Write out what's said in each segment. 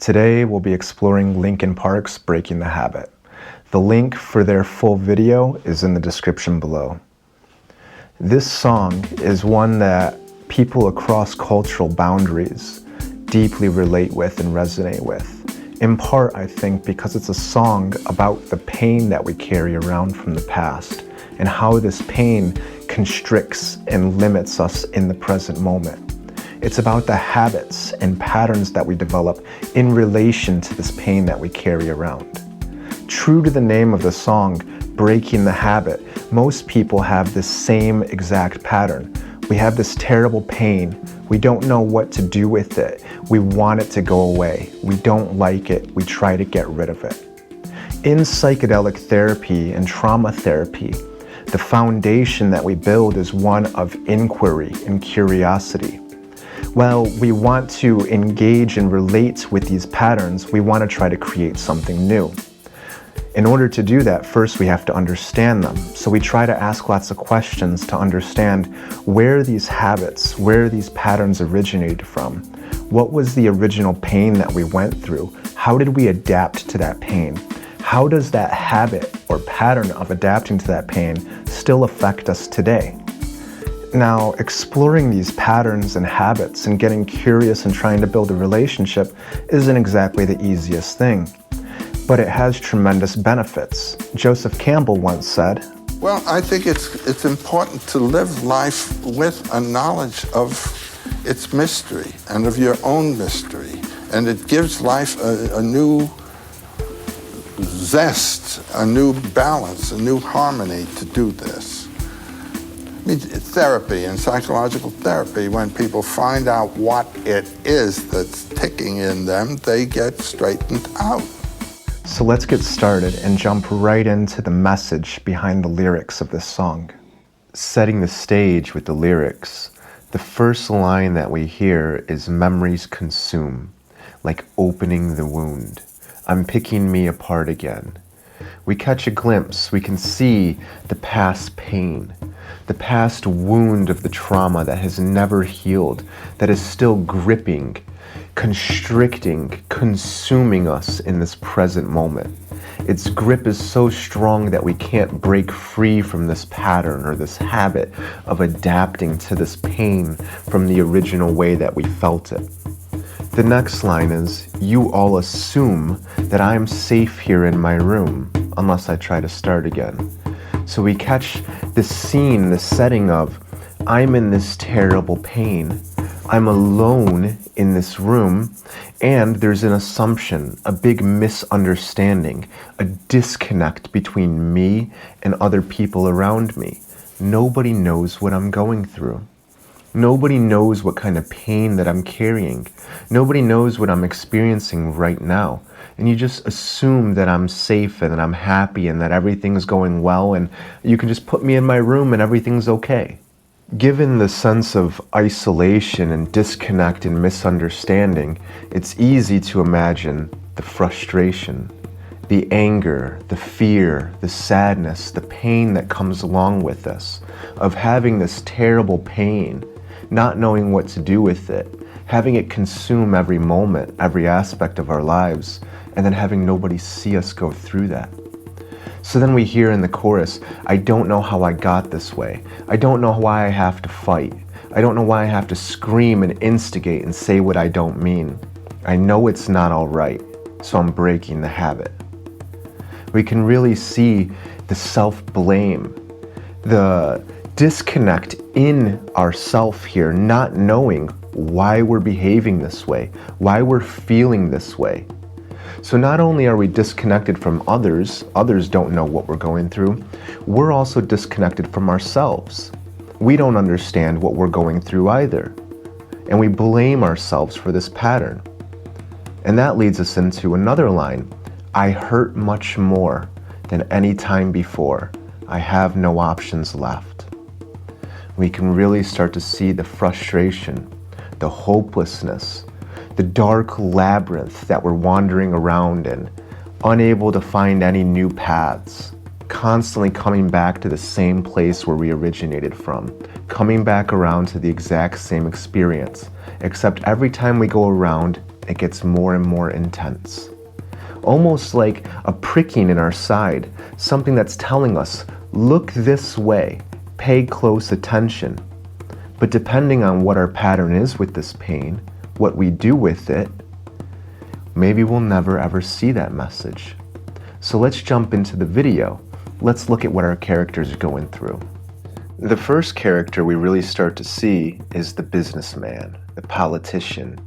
Today we'll be exploring Linkin Park's Breaking the Habit. The link for their full video is in the description below. This song is one that people across cultural boundaries deeply relate with and resonate with. In part, I think, because it's a song about the pain that we carry around from the past and how this pain constricts and limits us in the present moment. It's about the habits and patterns that we develop in relation to this pain that we carry around. True to the name of the song, Breaking the Habit, most people have this same exact pattern. We have this terrible pain. We don't know what to do with it. We want it to go away. We don't like it. We try to get rid of it. In psychedelic therapy and trauma therapy, the foundation that we build is one of inquiry and curiosity. While we want to engage and relate with these patterns, we want to try to create something new. In order to do that, first we have to understand them. So we try to ask lots of questions to understand where these habits, where these patterns originated from. What was the original pain that we went through? How did we adapt to that pain? How does that habit or pattern of adapting to that pain still affect us today? Now, exploring these patterns and habits and getting curious and trying to build a relationship isn't exactly the easiest thing, but it has tremendous benefits. Joseph Campbell once said, "Well, I think it's important to live life with a knowledge of its mystery and of your own mystery, and it gives life a new zest, a new balance, a new harmony to do this." I mean, therapy and psychological therapy, when people find out what it is that's ticking in them, they get straightened out. So let's get started and jump right into the message behind the lyrics of this song. Setting the stage with the lyrics, the first line that we hear is "memories consume, like opening the wound. I'm picking me apart again." We catch a glimpse, we can see the past pain, the past wound of the trauma that has never healed, that is still gripping, constricting, consuming us in this present moment. Its grip is so strong that we can't break free from this pattern or this habit of adapting to this pain from the original way that we felt it. The next line is, "You all assume that I'm safe here in my room, unless I try to start again." So we catch this scene, the setting of, I'm in this terrible pain. I'm alone in this room, and there's an assumption, a big misunderstanding, a disconnect between me and other people around me. Nobody knows what I'm going through. Nobody knows what kind of pain that I'm carrying. Nobody knows what I'm experiencing right now. And you just assume that I'm safe and that I'm happy and that everything's going well, and you can just put me in my room and everything's okay. Given the sense of isolation and disconnect and misunderstanding, it's easy to imagine the frustration, the anger, the fear, the sadness, the pain that comes along with this, of having this terrible pain, not knowing what to do with it, having it consume every moment, every aspect of our lives, and then having nobody see us go through that. So then we hear in the chorus, "I don't know how I got this way. I don't know why I have to fight. I don't know why I have to scream and instigate and say what I don't mean. I know it's not all right, so I'm breaking the habit." We can really see the self-blame, the disconnect in ourself here, not knowing why we're behaving this way, why we're feeling this way. So not only are we disconnected from others don't know what we're going through, we're also disconnected from ourselves. We don't understand what we're going through either. And we blame ourselves for this pattern. And that leads us into another line, "I hurt much more than any time before. I have no options left." We can really start to see the frustration, the hopelessness, the dark labyrinth that we're wandering around in, unable to find any new paths, constantly coming back to the same place where we originated from, coming back around to the exact same experience, except every time we go around, it gets more and more intense. Almost like a pricking in our side, something that's telling us, look this way, pay close attention. But depending on what our pattern is with this pain, what we do with it, maybe we'll never ever see that message. So let's jump into the video. Let's look at what our characters are going through. The first character we really start to see is the businessman, the politician,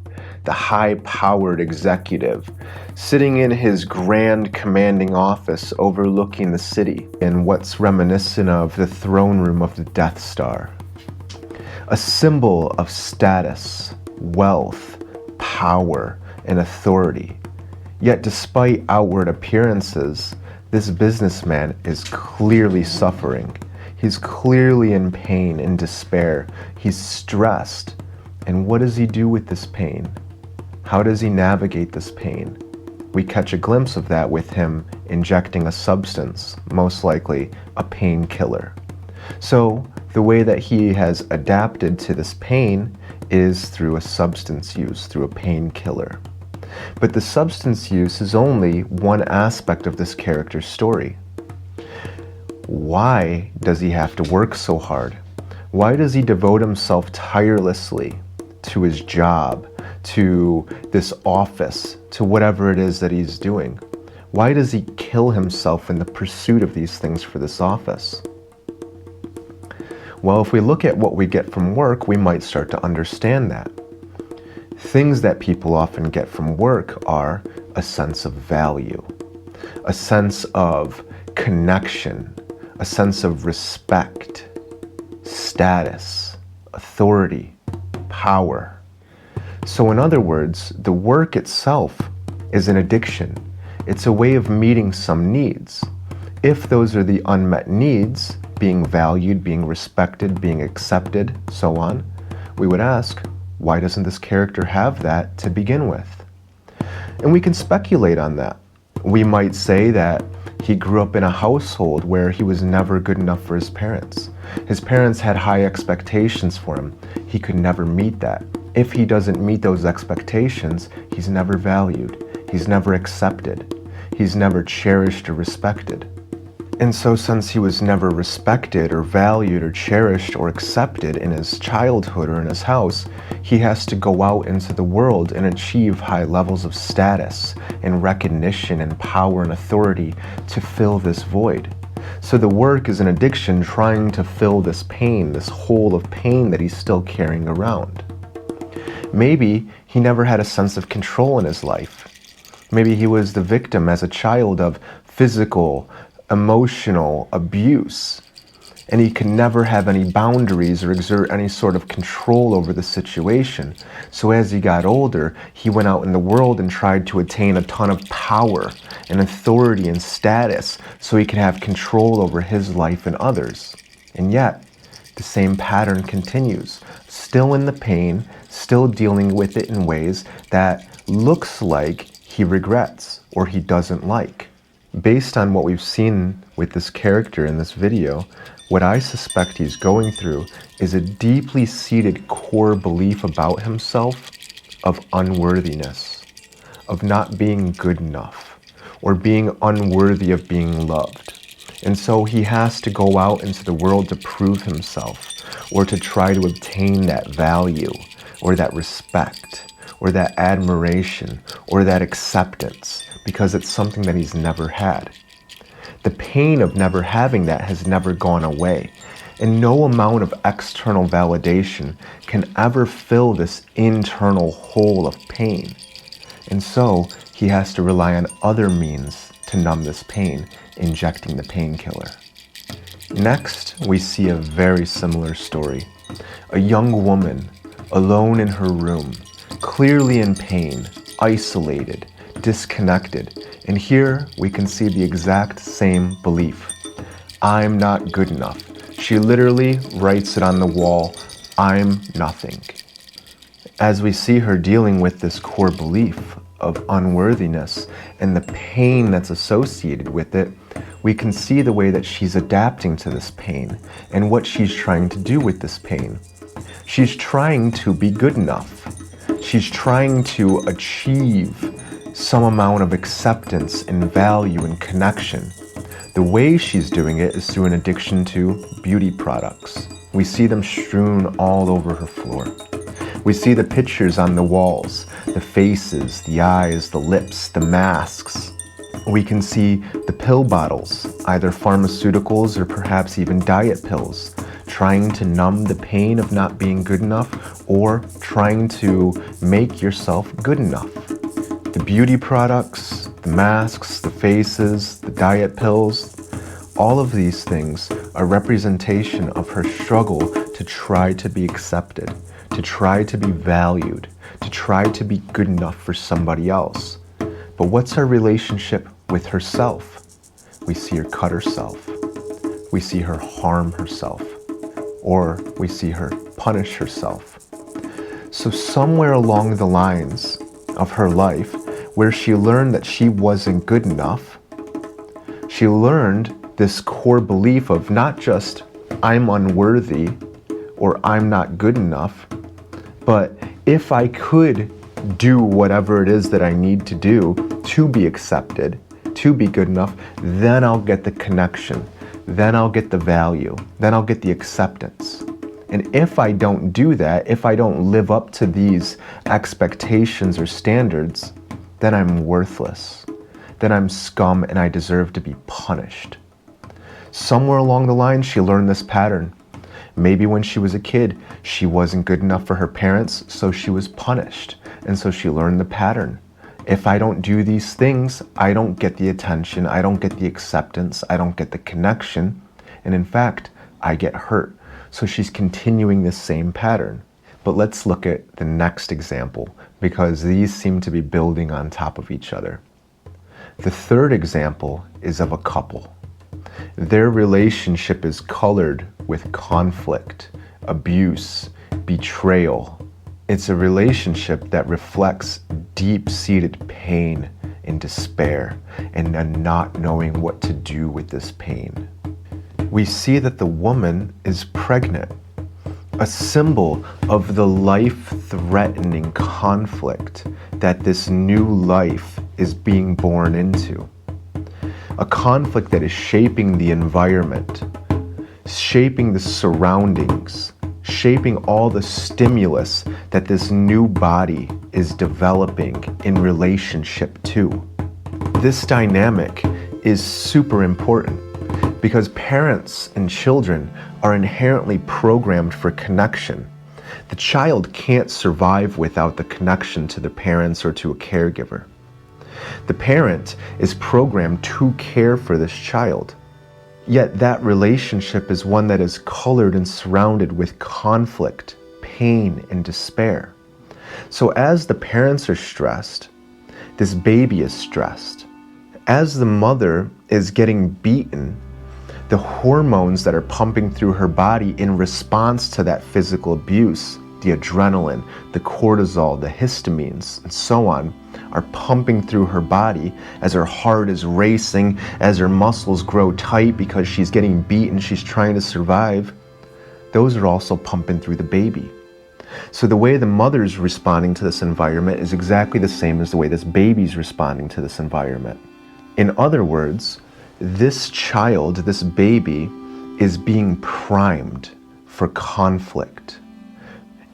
the high-powered executive, sitting in his grand commanding office overlooking the city in what's reminiscent of the throne room of the Death Star. A symbol of status, wealth, power, and authority. Yet despite outward appearances, this businessman is clearly suffering. He's clearly in pain and despair. He's stressed. And what does he do with this pain? How does he navigate this pain? We catch a glimpse of that with him injecting a substance, most likely a painkiller. So the way that he has adapted to this pain is through a substance use, through a painkiller. But the substance use is only one aspect of this character's story. Why does he have to work so hard? Why does he devote himself tirelessly to his job, to this office, to whatever it is that he's doing? Why does he kill himself in the pursuit of these things for this office? Well, if we look at what we get from work, we might start to understand that. Things that people often get from work are a sense of value, a sense of connection, a sense of respect, status, authority, power. So in other words, the work itself is an addiction. It's a way of meeting some needs. If those are the unmet needs, being valued, being respected, being accepted, so on, we would ask, why doesn't this character have that to begin with? And we can speculate on that. We might say that he grew up in a household where he was never good enough for his parents. His parents had high expectations for him. He could never meet that. If he doesn't meet those expectations, he's never valued. He's never accepted. He's never cherished or respected. And so since he was never respected or valued or cherished or accepted in his childhood or in his house, he has to go out into the world and achieve high levels of status and recognition and power and authority to fill this void. So the work is an addiction trying to fill this pain, this hole of pain that he's still carrying around. Maybe he never had a sense of control in his life. Maybe he was the victim as a child of physical, emotional abuse, and he could never have any boundaries or exert any sort of control over the situation. So as he got older, he went out in the world and tried to attain a ton of power and authority and status so he could have control over his life and others. And yet, the same pattern continues, still in the pain, still dealing with it in ways that looks like he regrets or he doesn't like. Based on what we've seen with this character in this video, what I suspect he's going through is a deeply seated core belief about himself of unworthiness, of not being good enough, or being unworthy of being loved. And so he has to go out into the world to prove himself, or to try to obtain that value, or that respect, or that admiration, or that acceptance, because it's something that he's never had. The pain of never having that has never gone away, and no amount of external validation can ever fill this internal hole of pain. And so he has to rely on other means to numb this pain, injecting the painkiller. Next, we see a very similar story. A young woman, alone in her room, clearly in pain, isolated, disconnected. And here we can see the exact same belief. I'm not good enough. She literally writes it on the wall, I'm nothing. As we see her dealing with this core belief of unworthiness and the pain that's associated with it, we can see the way that she's adapting to this pain and what she's trying to do with this pain. She's trying to be good enough. She's trying to achieve some amount of acceptance and value and connection. The way she's doing it is through an addiction to beauty products. We see them strewn all over her floor. We see the pictures on the walls, the faces, the eyes, the lips, the masks. We can see the pill bottles, either pharmaceuticals or perhaps even diet pills, trying to numb the pain of not being good enough or trying to make yourself good enough. The beauty products, the masks, the faces, the diet pills, all of these things are representation of her struggle to try to be accepted, to try to be valued, to try to be good enough for somebody else. But what's her relationship with herself? We see her cut herself. We see her harm herself. Or we see her punish herself. So somewhere along the lines of her life, where she learned that she wasn't good enough, she learned this core belief of not just I'm unworthy or I'm not good enough, but if I could do whatever it is that I need to do to be accepted, to be good enough, then I'll get the connection, then I'll get the value, then I'll get the acceptance. And if I don't do that, if I don't live up to these expectations or standards, then I'm worthless. Then I'm scum and I deserve to be punished. Somewhere along the line, she learned this pattern. Maybe when she was a kid, she wasn't good enough for her parents, so she was punished. And so she learned the pattern. If I don't do these things, I don't get the attention, I don't get the acceptance, I don't get the connection. And in fact, I get hurt. So she's continuing this same pattern. But let's look at the next example, because these seem to be building on top of each other. The third example is of a couple. Their relationship is colored with conflict, abuse, betrayal. It's a relationship that reflects deep-seated pain and despair and a not knowing what to do with this pain. We see that the woman is pregnant, a symbol of the life-threatening conflict that this new life is being born into. A conflict that is shaping the environment, shaping the surroundings, shaping all the stimulus that this new body is developing in relationship to. This dynamic is super important because parents and children are inherently programmed for connection. The child can't survive without the connection to the parents or to a caregiver. The parent is programmed to care for this child. Yet that relationship is one that is colored and surrounded with conflict, pain, and despair. So as the parents are stressed, this baby is stressed. As the mother is getting beaten, the hormones that are pumping through her body in response to that physical abuse, the adrenaline, the cortisol, the histamines, and so on, are pumping through her body as her heart is racing, as her muscles grow tight because she's getting beaten, she's trying to survive. Those are also pumping through the baby. So the way the mother's responding to this environment is exactly the same as the way this baby's responding to this environment. In other words, this child, this baby, is being primed for conflict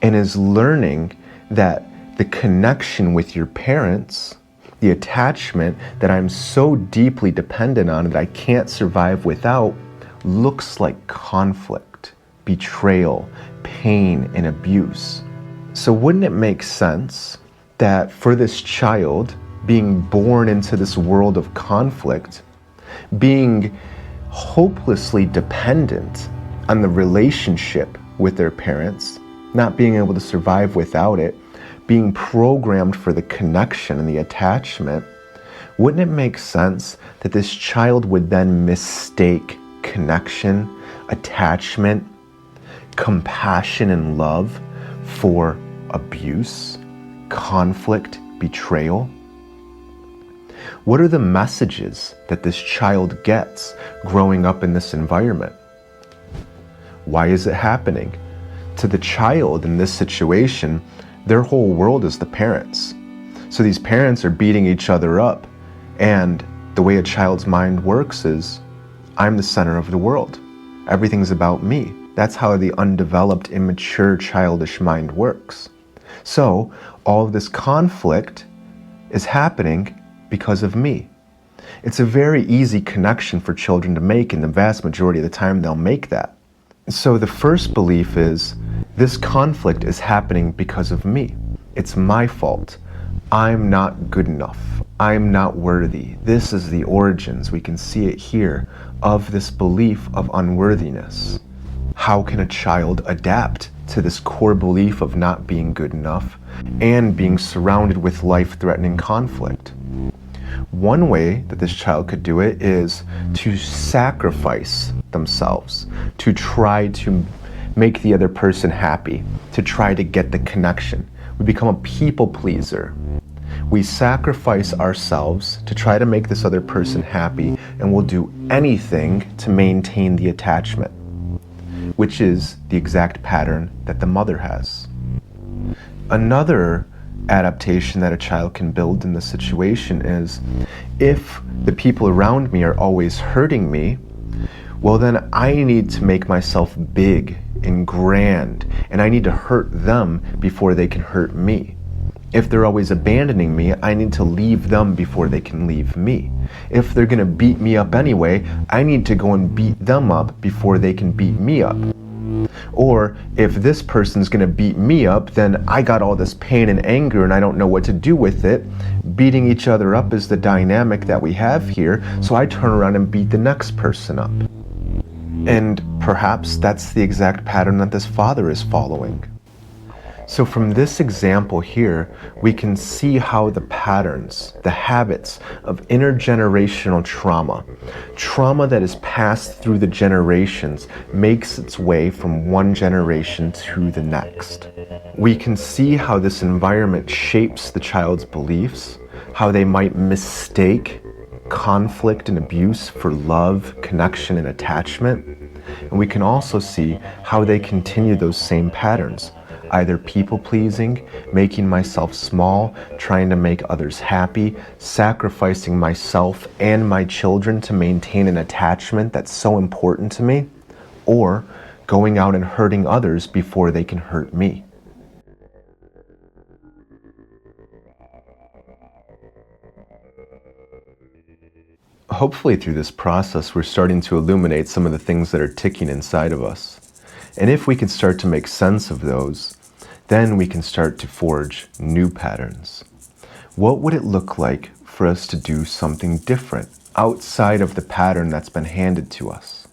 and is learning that the connection with your parents, the attachment that I'm so deeply dependent on that I can't survive without, looks like conflict, betrayal, pain, and abuse. So wouldn't it make sense that for this child being born into this world of conflict, being hopelessly dependent on the relationship with their parents, not being able to survive without it, being programmed for the connection and the attachment, wouldn't it make sense that this child would then mistake connection, attachment, compassion, and love for abuse, conflict, betrayal? What are the messages that this child gets growing up in this environment? Why is it happening? To the child in this situation, Their whole world is the parents. So these parents are beating each other up, and the way a child's mind works is, I'm the center of the world. Everything's about me. That's how the undeveloped, immature, childish mind works. So all of this conflict is happening because of me. It's a very easy connection for children to make, and the vast majority of the time they'll make that. So the first belief is, this conflict is happening because of me. It's my fault. I'm not good enough. I'm not worthy. This is the origins, we can see it here, of this belief of unworthiness. How can a child adapt to this core belief of not being good enough and being surrounded with life-threatening conflict? One way that this child could do it is to sacrifice themselves, to try to make the other person happy, to try to get the connection. We become a people pleaser. We sacrifice ourselves to try to make this other person happy, and we'll do anything to maintain the attachment, which is the exact pattern that the mother has. Another adaptation that a child can build in this situation is, if the people around me are always hurting me, well then I need to make myself big and grand, and I need to hurt them before they can hurt me. If they're always abandoning me, I need to leave them before they can leave me. If they're gonna beat me up anyway, I need to go and beat them up before they can beat me up. Or if this person's gonna beat me up, then I got all this pain and anger and I don't know what to do with it. Beating each other up is the dynamic that we have here, so I turn around and beat the next person up. And perhaps that's the exact pattern that this father is following. So from this example here, we can see how the patterns, the habits of intergenerational trauma that is passed through the generations, makes its way from one generation to the next. We can see how this environment shapes the child's beliefs, how they might mistake conflict and abuse for love, connection, and attachment. And we can also see how they continue those same patterns, either people-pleasing, making myself small, trying to make others happy, sacrificing myself and my children to maintain an attachment that's so important to me, or going out and hurting others before they can hurt me. Hopefully through this process, we're starting to illuminate some of the things that are ticking inside of us. And if we can start to make sense of those, then we can start to forge new patterns. What would it look like for us to do something different outside of the pattern that's been handed to us?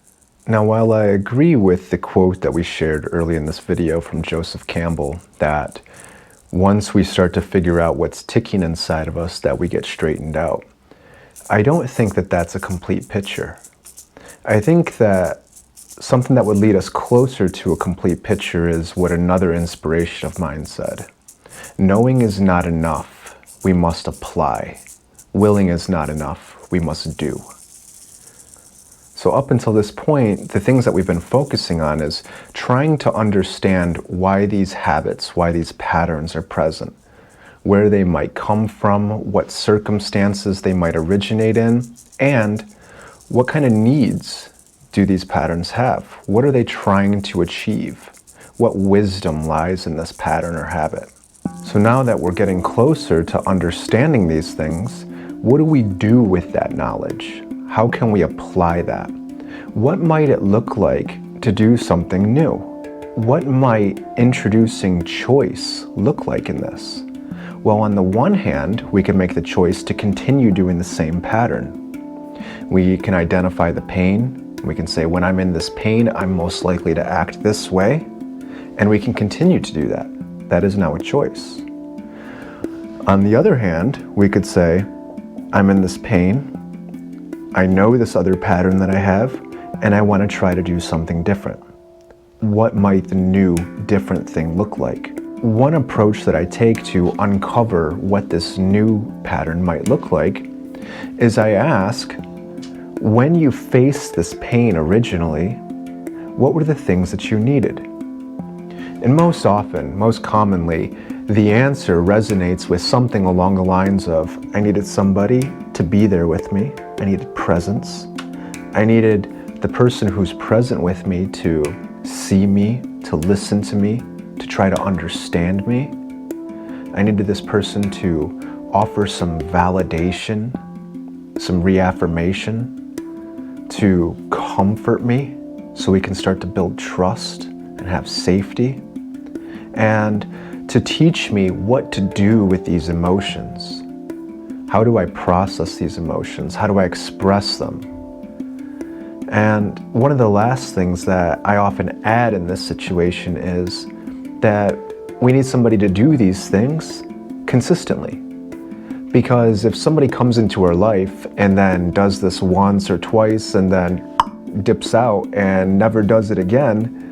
Now, while I agree with the quote that we shared early in this video from Joseph Campbell, that once we start to figure out what's ticking inside of us, that we get straightened out, I don't think that that's a complete picture. I think that something that would lead us closer to a complete picture is what another inspiration of mine said. Knowing is not enough, we must apply. Willing is not enough, we must do. So up until this point, the things that we've been focusing on is trying to understand why these habits, why these patterns are present, where they might come from, what circumstances they might originate in, and what kind of needs do these patterns have? What are they trying to achieve? What wisdom lies in this pattern or habit? So now that we're getting closer to understanding these things, what do we do with that knowledge? How can we apply that? What might it look like to do something new? What might introducing choice look like in this? Well, on the one hand, we can make the choice to continue doing the same pattern. We can identify the pain. We can say, when I'm in this pain, I'm most likely to act this way. And we can continue to do that. That is now a choice. On the other hand, we could say, I'm in this pain. I know this other pattern that I have, and I want to try to do something different. What might the new, different thing look like? One approach that I take to uncover what this new pattern might look like is I ask, when you faced this pain originally, what were the things that you needed? And most often, most commonly, the answer resonates with something along the lines of, I needed somebody to be there with me. I needed presence. I needed the person who's present with me to see me, to listen to me, to try to understand me. I needed this person to offer some validation, some reaffirmation, to comfort me so we can start to build trust and have safety, and to teach me what to do with these emotions. How do I process these emotions? How do I express them? And one of the last things that I often add in this situation is that we need somebody to do these things consistently. Because if somebody comes into our life and then does this once or twice and then dips out and never does it again,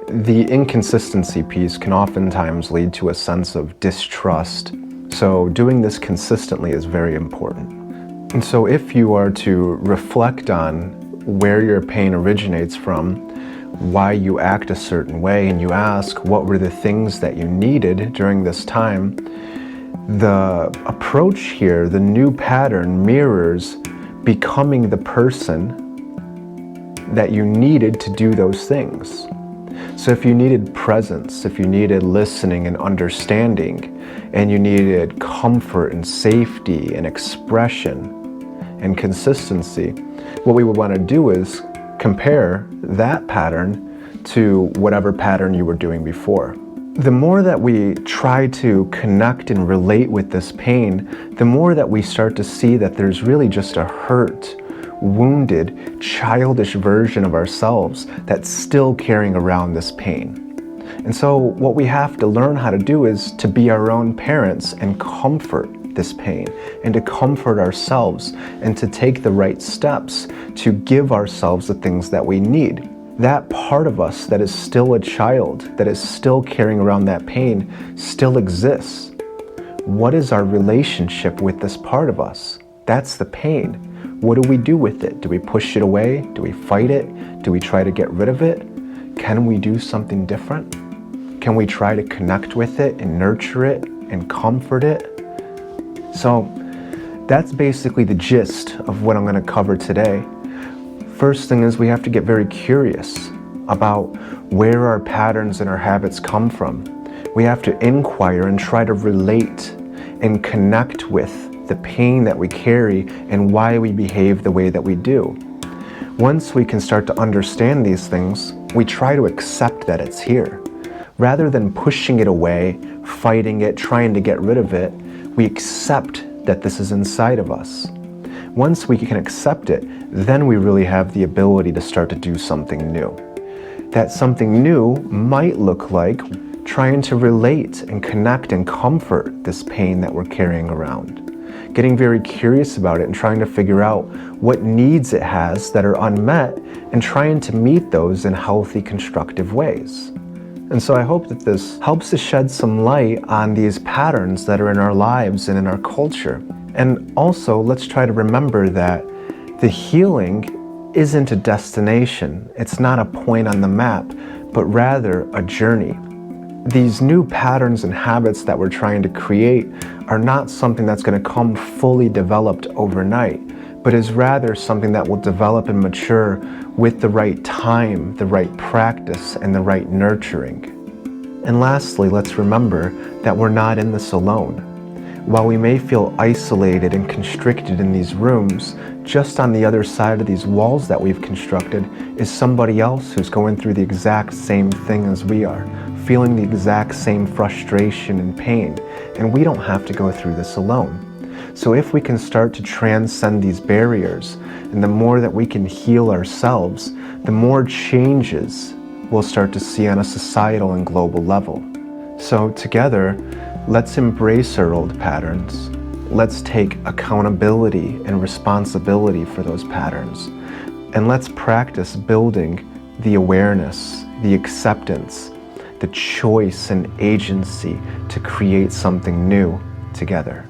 the inconsistency piece can oftentimes lead to a sense of distrust. So doing this consistently is very important. And so if you are to reflect on where your pain originates from, why you act a certain way, and you ask what were the things that you needed during this time, the approach here, the new pattern, mirrors becoming the person that you needed to do those things. So if you needed presence, if you needed listening and understanding, and you needed comfort and safety and expression and consistency, what we would want to do is compare that pattern to whatever pattern you were doing before. The more that we try to connect and relate with this pain, the more that we start to see that there's really just a hurt, wounded, childish version of ourselves that's still carrying around this pain. And so what we have to learn how to do is to be our own parents and comfort this pain, and to comfort ourselves, and to take the right steps to give ourselves the things that we need. That part of us that is still a child, that is still carrying around that pain, still exists. What is our relationship with this part of us? That's the pain. What do we do with it? Do we push it away? Do we fight it? Do we try to get rid of it? Can we do something different? Can we try to connect with it and nurture it and comfort it? So that's basically the gist of what I'm going to cover today. First thing is we have to get very curious about where our patterns and our habits come from. We have to inquire and try to relate and connect with the pain that we carry and why we behave the way that we do. Once we can start to understand these things, we try to accept that it's here. Rather than pushing it away, fighting it, trying to get rid of it, we accept that this is inside of us. Once we can accept it, then we really have the ability to start to do something new. That something new might look like trying to relate and connect and comfort this pain that we're carrying around. Getting very curious about it and trying to figure out what needs it has that are unmet and trying to meet those in healthy, constructive ways. And so I hope that this helps to shed some light on these patterns that are in our lives and in our culture. And also, let's try to remember that the healing isn't a destination. It's not a point on the map, but rather a journey. These new patterns and habits that we're trying to create are not something that's going to come fully developed overnight, but is rather something that will develop and mature with the right time, the right practice, and the right nurturing. And lastly, let's remember that we're not in this alone. While we may feel isolated and constricted in these rooms, just on the other side of these walls that we've constructed is somebody else who's going through the exact same thing as we are, feeling the exact same frustration and pain, and we don't have to go through this alone. So if we can start to transcend these barriers, and the more that we can heal ourselves, the more changes we'll start to see on a societal and global level. So together, let's embrace our old patterns. Let's take accountability and responsibility for those patterns. And let's practice building the awareness, the acceptance, the choice and agency to create something new together.